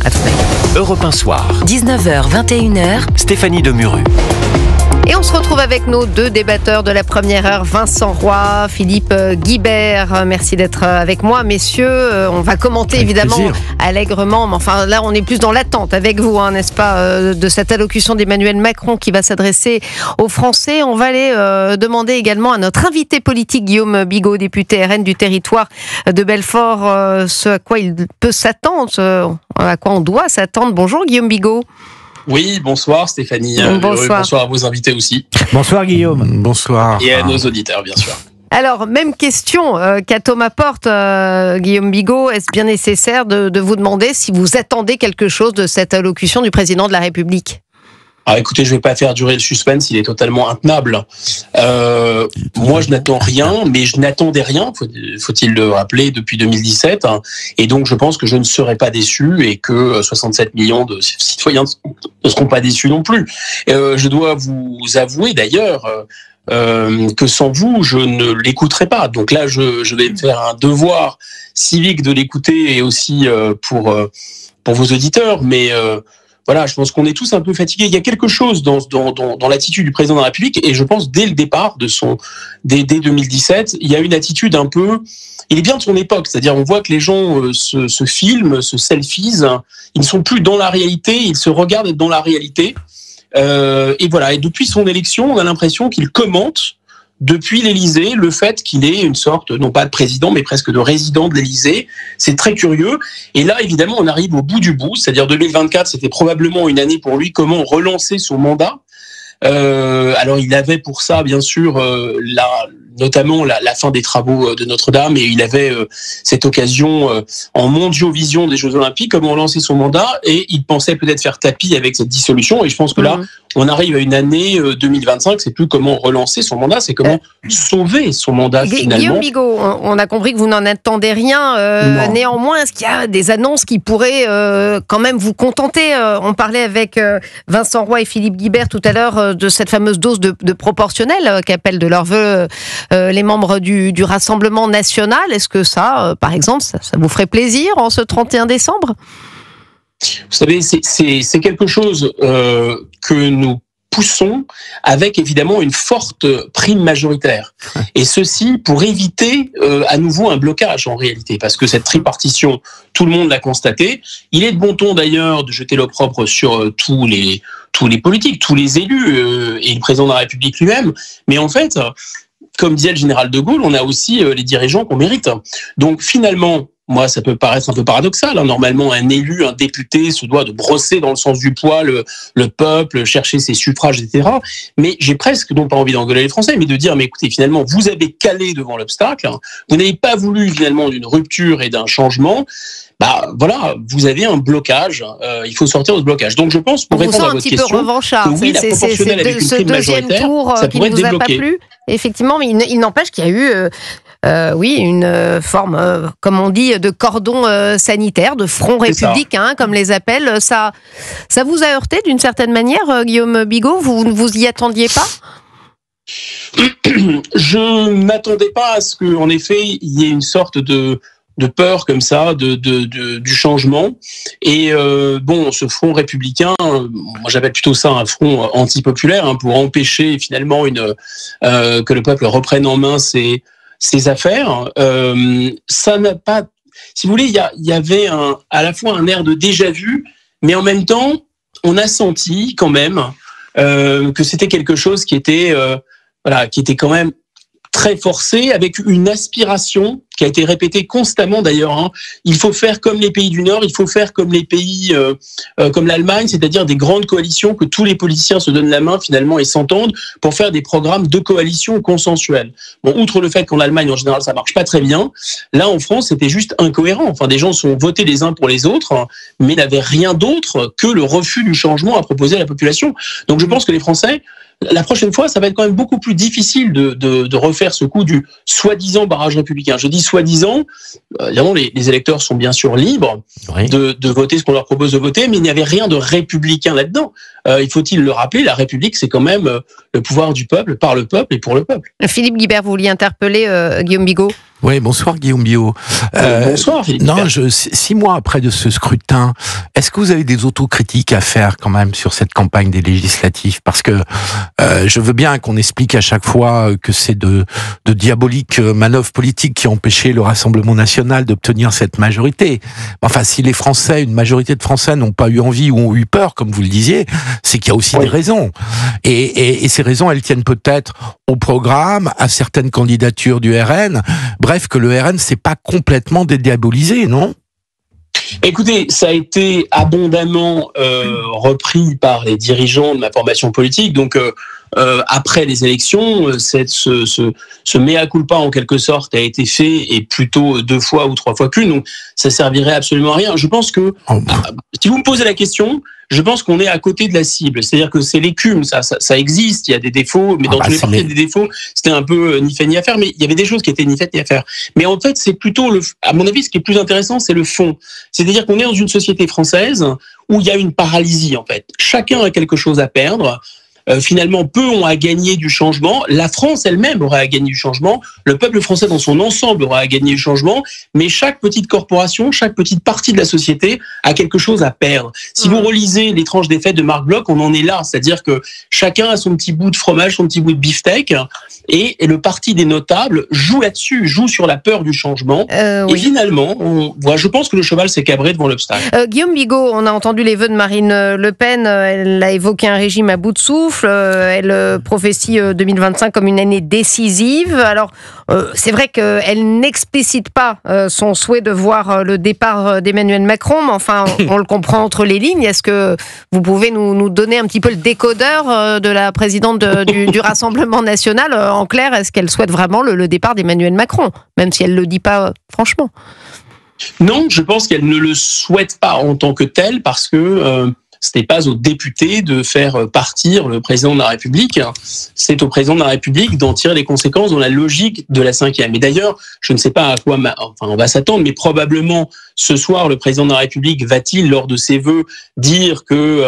À tout à l'heure. Europe 1 Soir. 19h, 21h. Stéphanie Demuru. Et on se retrouve avec nos deux débatteurs de la première heure, Vincent Roy, Philippe Guibert. Merci d'être avec moi, messieurs. On va commenter avec évidemment plaisir. Allègrement, mais enfin là on est plus dans l'attente avec vous, n'est-ce pas, de cette allocution d'Emmanuel Macron qui va s'adresser aux Français. On va aller demander également à notre invité politique Guillaume Bigot, député RN du territoire de Belfort, ce à quoi il peut s'attendre, à quoi on doit s'attendre. Bonjour Guillaume Bigot. Oui, bonsoir Stéphanie. Bonsoir à vos invités aussi. Bonsoir Guillaume. Bonsoir. Et à nos auditeurs, bien sûr. Alors, même question qu'à Thomas Porte, Guillaume Bigot. Est-ce bien nécessaire de vous demander si vous attendez quelque chose de cette allocution du président de la République ? Alors écoutez, je ne vais pas faire durer le suspense, il est totalement intenable. Moi, je n'attends rien, mais je n'attendais rien, faut-il le rappeler, depuis 2017. Et donc, je pense que je ne serai pas déçu et que 67 millions de citoyens ne seront pas déçus non plus. Je dois vous avouer d'ailleurs que sans vous, je ne l'écouterai pas. Donc là, je vais me faire un devoir civique de l'écouter et aussi pour vos auditeurs, mais... Voilà, je pense qu'on est tous un peu fatigués. Il y a quelque chose dans l'attitude du président de la République, et je pense dès le départ dès 2017, il y a une attitude un peu. Il est bien de son époque, c'est-à-dire on voit que les gens se filment, se selfies, ils ne sont plus dans la réalité, ils se regardent dans la réalité. Et voilà. Et depuis son élection, on a l'impression qu'il commente depuis l'Élysée le fait qu'il est une sorte, non pas de président, mais presque de résident de l'Élysée. C'est très curieux. Et là, évidemment, on arrive au bout du bout. C'est-à-dire 2024, c'était probablement une année pour lui. Comment relancer son mandat ? Alors, il avait pour ça, bien sûr, notamment la fin des travaux de Notre-Dame, et il avait cette occasion en mondiovision des Jeux Olympiques, comment relancer son mandat, et il pensait peut-être faire tapis avec cette dissolution. Et je pense que là, on arrive à une année 2025, c'est plus comment relancer son mandat, c'est comment sauver son mandat finalement. Guillaume Bigot, on a compris que vous n'en attendez rien. Néanmoins, est-ce qu'il y a des annonces qui pourraient quand même vous contenter ? On parlait avec Vincent Roy et Philippe Guibert tout à l'heure de cette fameuse dose de proportionnel qu'appellent de leur vœu les membres du Rassemblement national. Est-ce que ça, par exemple, ça vous ferait plaisir en ce 31 décembre ? Vous savez, c'est quelque chose que nous poussons avec évidemment une forte prime majoritaire. Et ceci pour éviter à nouveau un blocage en réalité, parce que cette tripartition, tout le monde l'a constaté. Il est de bon ton d'ailleurs de jeter l'opprobre sur tous les politiques, tous les élus et le président de la République lui-même. Mais en fait, comme disait le général de Gaulle, on a aussi les dirigeants qu'on mérite. Donc finalement, moi, ça peut paraître un peu paradoxal. Normalement, un élu, un député se doit de brosser dans le sens du poil le peuple, chercher ses suffrages, etc. Mais j'ai presque, non pas envie d'engueuler les Français, mais de dire, mais écoutez, finalement, vous avez calé devant l'obstacle, vous n'avez pas voulu finalement d'une rupture et d'un changement. Bah voilà, vous avez un blocage. Il faut sortir de ce blocage. Donc je pense, pour répondre à votre question, que oui, la proportionnelle avec une prime majoritaire, ça pourrait être débloqué. Effectivement, mais il n'empêche qu'il y a eu une forme, comme on dit, de cordon sanitaire, de front républicain, comme les appellent. Ça vous a heurté d'une certaine manière, Guillaume Bigot ? Vous ne vous y attendiez pas ? Je m'attendais pas à ce qu'en effet, il y ait une sorte de peur comme ça, du changement. Et ce front républicain, moi j'appelle plutôt ça un front antipopulaire, pour empêcher finalement que le peuple reprenne en main ses affaires. Ça n'a pas... Si vous voulez, il y avait à la fois un air de déjà-vu, mais en même temps, on a senti quand même que c'était quelque chose qui était quand même très forcé, avec une aspiration qui a été répétée constamment d'ailleurs. Il faut faire comme les pays du Nord, il faut faire comme les pays comme l'Allemagne, c'est-à-dire des grandes coalitions, que tous les politiciens se donnent la main finalement et s'entendent pour faire des programmes de coalition consensuels. Bon, outre le fait qu'en Allemagne en général ça marche pas très bien, là en France c'était juste incohérent. Enfin, des gens sont votés les uns pour les autres, mais n'avaient rien d'autre que le refus du changement à proposer à la population. Donc je pense que les Français, la prochaine fois, ça va être quand même beaucoup plus difficile de refaire ce coup du soi-disant barrage républicain. Je dis soi-disant, évidemment, les électeurs sont bien sûr libres de voter ce qu'on leur propose de voter, mais il n'y avait rien de républicain là-dedans. Il faut-il le rappeler, la République, c'est quand même le pouvoir du peuple, par le peuple et pour le peuple. Philippe Guibert, vous vouliez interpeller Guillaume Bigot ? Oui, bonsoir Guillaume Biot. Bonsoir Philippe. Non, 6 mois après de ce scrutin, est-ce que vous avez des autocritiques à faire quand même sur cette campagne des législatives? Parce que je veux bien qu'on explique à chaque fois que c'est de diaboliques manœuvres politiques qui ont empêché le Rassemblement national d'obtenir cette majorité. Enfin, si les Français, une majorité de Français n'ont pas eu envie ou ont eu peur, comme vous le disiez, c'est qu'il y a aussi des raisons. Et ces raisons, elles tiennent peut-être au programme, à certaines candidatures du RN. Bref, que le RN s'est pas complètement dédiabolisé, non? Écoutez, ça a été abondamment repris par les dirigeants de ma formation politique. Donc, après les élections, ce mea culpa en quelque sorte a été fait, et plutôt 2 fois ou 3 fois qu'une. Donc, ça servirait absolument à rien. Je pense que, si vous me posez la question, je pense qu'on est à côté de la cible. C'est-à-dire que c'est l'écume, ça existe, il y a des défauts, mais dans tous les partis, il y a des défauts. C'était un peu ni fait ni à faire, mais il y avait des choses qui étaient ni faites ni à faire. Mais en fait, c'est plutôt, à mon avis, ce qui est plus intéressant, c'est le fond. C'est-à-dire qu'on est dans une société française où il y a une paralysie, en fait. Chacun a quelque chose à perdre. Finalement, peu ont à gagner du changement. La France elle-même aura à gagner du changement. Le peuple français dans son ensemble aura à gagner du changement. Mais chaque petite corporation, chaque petite partie de la société a quelque chose à perdre. Si vous relisez L'étrange défaite de Marc Bloch, on en est là. C'est-à-dire que chacun a son petit bout de fromage, son petit bout de beefsteak. Et le parti des notables joue là-dessus, joue sur la peur du changement. Et finalement, je pense que le cheval s'est cabré devant l'obstacle. Guillaume Bigot, on a entendu les vœux de Marine Le Pen. Elle a évoqué un régime à bout de souffle. Elle prophétie 2025 comme une année décisive. Alors, c'est vrai qu'elle n'explicite pas son souhait de voir le départ d'Emmanuel Macron, mais enfin, on le comprend entre les lignes. Est-ce que vous pouvez nous donner un petit peu le décodeur de la présidente du Rassemblement national? En clair, est-ce qu'elle souhaite vraiment le départ d'Emmanuel Macron, même si elle ne le dit pas franchement? Non, je pense qu'elle ne le souhaite pas en tant que telle, parce que ce n'est pas aux députés de faire partir le président de la République. C'est au président de la République d'en tirer les conséquences dans la logique de la 5e. Et d'ailleurs, je ne sais pas à quoi on va s'attendre, mais probablement ce soir, le président de la République va-t-il, lors de ses vœux, dire que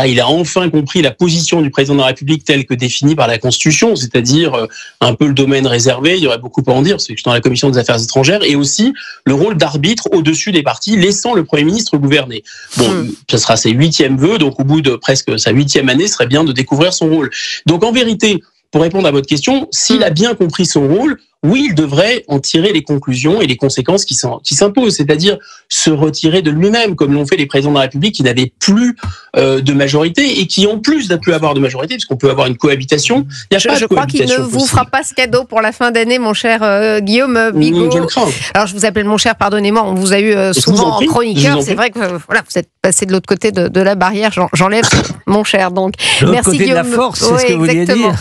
il a enfin compris la position du président de la République telle que définie par la Constitution, c'est-à-dire un peu le domaine réservé, il y aurait beaucoup à en dire, parce que je suis dans la Commission des Affaires étrangères, et aussi le rôle d'arbitre au-dessus des partis, laissant le Premier ministre gouverner. Bon, ce sera ses 8e vœux, donc au bout de presque sa 8e année, ce serait bien de découvrir son rôle. Donc en vérité, pour répondre à votre question, s'il a bien compris son rôle, oui, il devrait en tirer les conclusions et les conséquences qui s'imposent, c'est-à-dire se retirer de lui-même, comme l'ont fait les présidents de la République qui n'avaient plus de majorité, et qui, en plus de plus avoir de majorité, puisqu'on peut avoir une cohabitation, il n'y a pas de cohabitation. Je crois qu'il ne vous fera pas ce cadeau pour la fin d'année, mon cher Guillaume Bigot. Je le crains. Alors, je vous appelle mon cher, pardonnez-moi, on vous a eu souvent en chroniqueur. C'est vrai que voilà, vous êtes passé de l'autre côté de la barrière. J'enlève mon cher. Donc, merci Guillaume. De la force, c'est ce que vous vouliez dire.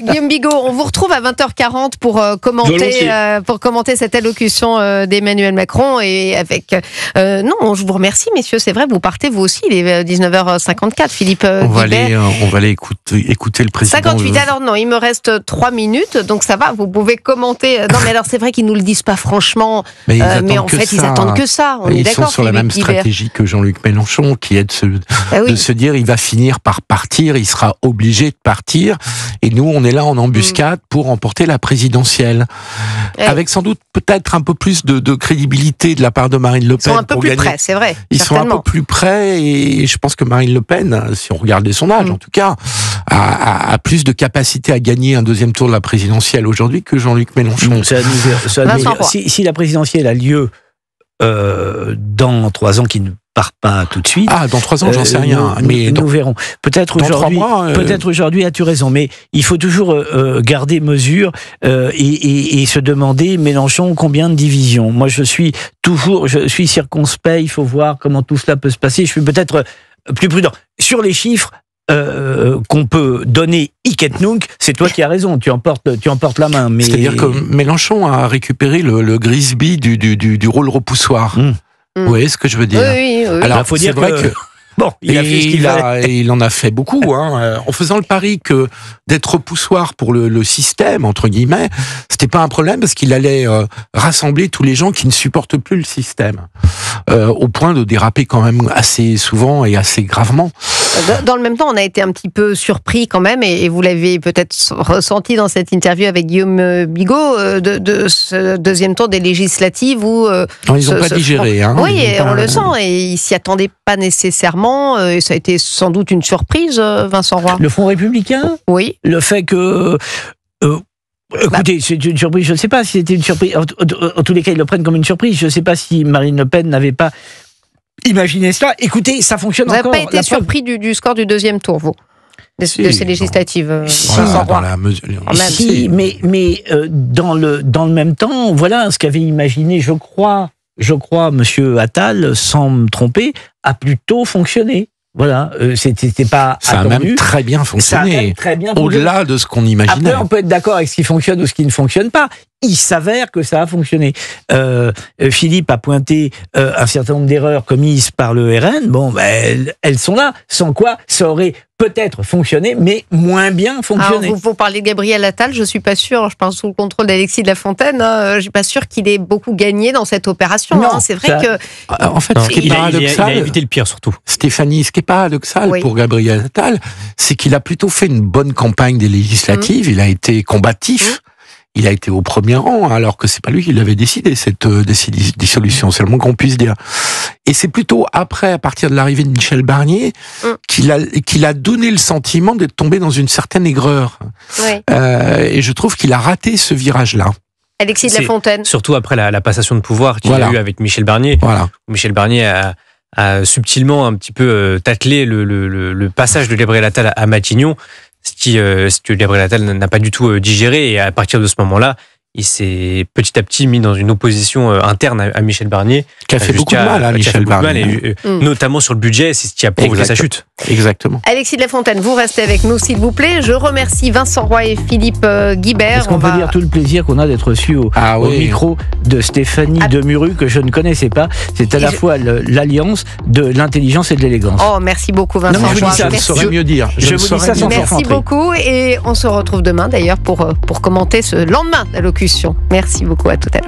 Guillaume Bigot, on vous retrouve à 20h40 pour commenter cette allocution d'Emmanuel Macron, et avec non, je vous remercie messieurs, c'est vrai, vous partez vous aussi, il est 19h54, Philippe Guibert. On va aller écouter le président. 58, alors non, il me reste 3 minutes, donc ça va, vous pouvez commenter. Non mais alors c'est vrai qu'ils nous le disent pas franchement, mais en fait ils attendent que ça, on est d'accord. Ils sont sur la même stratégie que Jean-Luc Mélenchon, qui est de se dire il va finir par partir, il sera obligé de partir, et nous on est là en embuscade pour remporter la présidentielle. Avec sans doute peut-être un peu plus de crédibilité de la part de Marine Le Pen. Ils sont un peu plus près, c'est vrai. Ils sont un peu plus près, et je pense que Marine Le Pen, si on regarde les sondages en tout cas, a plus de capacité à gagner un 2e tour de la présidentielle aujourd'hui que Jean-Luc Mélenchon. Si la présidentielle a lieu dans 3 ans, qui ne part pas tout de suite. Dans 3 ans, j'en sais rien. Mais nous verrons. Peut-être aujourd'hui, as-tu raison, mais il faut toujours garder mesure et se demander, Mélenchon, combien de divisions? Moi, je suis circonspect, il faut voir comment tout cela peut se passer. Je suis peut-être plus prudent. Sur les chiffres qu'on peut donner hic et nunc, c'est toi qui as raison, tu emportes la main. Mais... C'est-à-dire que Mélenchon a récupéré le Grisby du rôle repoussoir. Vous voyez ce que je veux dire? Oui. Alors, faut dire vrai que bon, il en a fait beaucoup, en faisant le pari que d'être repoussoir pour le système, entre guillemets, c'était pas un problème, parce qu'il allait rassembler tous les gens qui ne supportent plus le système, au point de déraper quand même assez souvent et assez gravement. Dans le même temps, on a été un petit peu surpris quand même, et vous l'avez peut-être ressenti dans cette interview avec Guillaume Bigot, de ce deuxième tour des législatives où... ils n'ont pas digéré. Hein, oui, on le sent, et ils s'y attendaient pas nécessairement, et ça a été sans doute une surprise, Vincent Roy. Le Front républicain ? Oui. Le fait que... écoutez, c'est une surprise, je ne sais pas si c'était une surprise. En tous les cas, ils le prennent comme une surprise. Je ne sais pas si Marine Le Pen n'avait pas imaginé cela. Écoutez, ça fonctionne encore. Vous n'avez pas été surpris du score du deuxième tour, vous, de ces législatives? Dans la mesure. Si, mais dans le même temps, voilà ce qu'avait imaginé, je crois, Monsieur Attal, sans me tromper, a plutôt fonctionné. Voilà, c'était pas ça attendu. A même très bien fonctionné. Au-delà de ce qu'on imaginait. Après, on peut être d'accord avec ce qui fonctionne ou ce qui ne fonctionne pas. Il s'avère que ça a fonctionné. Philippe a pointé un certain nombre d'erreurs commises par le RN. Bon, elles sont là. Sans quoi, ça aurait peut-être fonctionné, mais moins bien fonctionné. Alors, vous parlez de Gabriel Attal, je suis pas sûr. Je pense sous le contrôle d'Alexis de la Fontaine. Je suis pas sûr qu'il ait beaucoup gagné dans cette opération. Non, c'est vrai que. En fait, ce qui est paradoxal, il a évité le pire surtout. Stéphanie, ce qui est paradoxal pour Gabriel Attal, c'est qu'il a plutôt fait une bonne campagne des législatives. Il a été combatif. Il a été au premier rang, alors que c'est pas lui qui l'avait décidé, cette dissolution, c'est le moins qu'on puisse dire. Et c'est plutôt après, à partir de l'arrivée de Michel Barnier, qu'il a donné le sentiment d'être tombé dans une certaine aigreur. Oui. Et je trouve qu'il a raté ce virage-là. Alexis de la Fontaine. Surtout après la passation de pouvoir qu'il a eu avec Michel Barnier. Voilà. Michel Barnier a subtilement un petit peu tâtelé le passage de Gabriel Attal à Matignon. Ce que Gabriel Attal n'a pas du tout digéré, et à partir de ce moment-là, il s'est petit à petit mis dans une opposition interne à Michel Barnier. Qui a fait beaucoup de mal à Michel Barnier. Notamment sur le budget, c'est ce qui a provoqué sa chute. Exactement. Alexis de la Fontaine, vous restez avec nous s'il vous plaît. Je remercie Vincent Roy et Philippe Guibert. Est-ce qu'on peut dire tout le plaisir qu'on a d'être reçus au micro de Stéphanie Demuru, que je ne connaissais pas. C'est à la fois l'alliance de l'intelligence et de l'élégance. Oh, merci beaucoup Vincent Roy. Je ne saurais mieux dire. Je vous dis ça sans Merci beaucoup, et on se retrouve demain d'ailleurs pour commenter ce lendemain d'allocution. Merci beaucoup, à tout à l'heure.